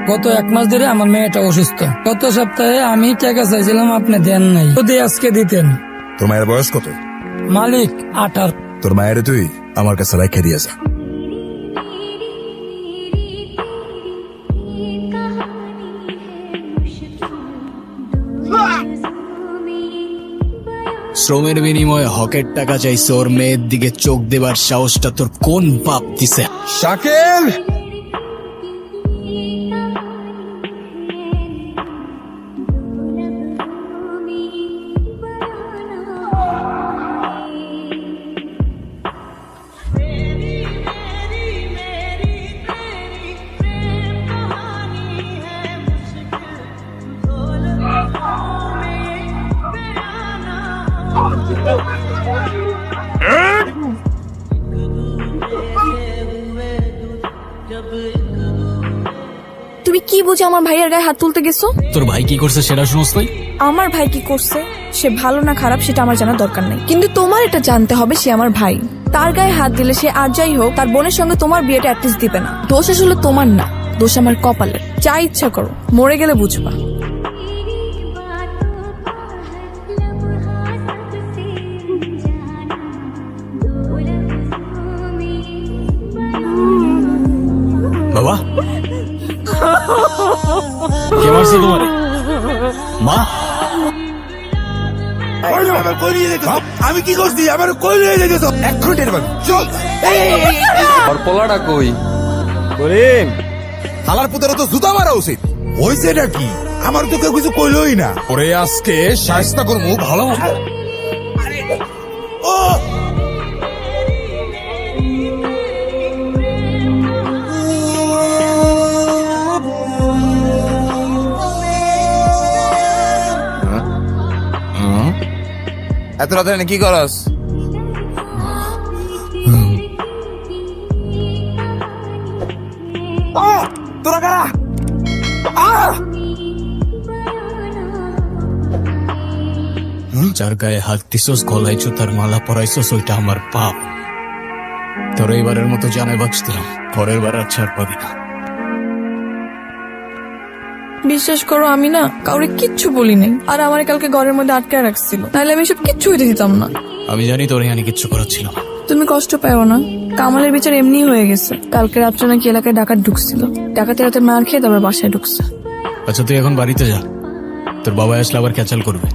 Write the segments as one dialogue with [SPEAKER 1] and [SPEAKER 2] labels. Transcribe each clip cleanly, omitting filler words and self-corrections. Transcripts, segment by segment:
[SPEAKER 1] গত 1 মাস ধরে আমার মেয়েটা অসুস্থ। গত সপ্তাহে আমি টাকা চাইছিলাম, আপনি দেন নাই। যদি আজকে দিতেন।
[SPEAKER 2] তোর মায়ের বয়স কত?
[SPEAKER 1] মালিক 18।
[SPEAKER 2] তোর মায়ের তুই আমার কাছে রাখা দিয়েছে।
[SPEAKER 3] শ্রমের বিনিময়ে হকের টাকা চাইছে, ওর মেয়ের দিকে চোখ দেবার সাহসটা তোর কোন বাপ দিছে?
[SPEAKER 2] শাকিল,
[SPEAKER 4] তুমি কি বুঝে আমার ভাইয়ের গায়ে হাত তুলতে গেছো?
[SPEAKER 3] তোর ভাই কি করছে সেটা শুনোস তুই?
[SPEAKER 4] আমার ভাই কি করছে সে ভালো না খারাপ সেটা আমার জানার দরকার নেই, কিন্তু তোমার এটা জানতে হবে সে আমার ভাই। তার গায়ে হাত দিলে সে আর যাই হোক তার বোনের সঙ্গে তোমার বিয়েটা অ্যাটলিস্ট দিবে না। দোষ আসলে তোমার না, দোষ আমার কপালের। যা ইচ্ছা করো, মরে গেলে বুঝবা।
[SPEAKER 3] বাবা কে মারছে তোমারে? মা
[SPEAKER 2] আমি কি করছি? আমার কই নিয়ে যেতেছ? এখন টের পাবি। চল।
[SPEAKER 5] আর পোলাটা কই?
[SPEAKER 2] করিম, হালার পুতের তো জুতা মারা উচিত। হয়েছে এটা কি? আমার তো কেউ কিছু কইলই না। ওরে আজকে শায়েস্তা করবো ভালো মতো। ও এত রাতে কি করস? তোরা কারা?
[SPEAKER 3] যার গায়ে হাত দিছস, গলাইছো, তার মালা পরাইছস, ওইটা আমার পাপ। তোর এইবারের মতো জানে বাঁচতিলাম, পরের বার আর ছাড় পাবি না।
[SPEAKER 4] বিশ্বাস করো আমি না কাউরে কিচ্ছু বলি নাই, আর আমার কালকে ঘরের মধ্যে আটকায় রাখছিল, তাহলে আমি সব কিচ্ছু হইতে দিতাম না।
[SPEAKER 3] আমি জানি তোর এখানে কিচ্ছু করার ছিল না।
[SPEAKER 4] তুমি কষ্ট পাও না, কামালের বিচার এমনি হয়ে গেছে। কালকে রাত্রে নাকি এলাকায় ডাকাত ঢুকছিল, ডাকাতের রাতে মার খেয়ে তারপর বাসায় ঢুকছে।
[SPEAKER 3] আচ্ছা তুই এখন বাড়িতে যা, তোর বাবা আসলে আবার ক্যাচাল করবে।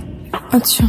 [SPEAKER 4] আচ্ছা।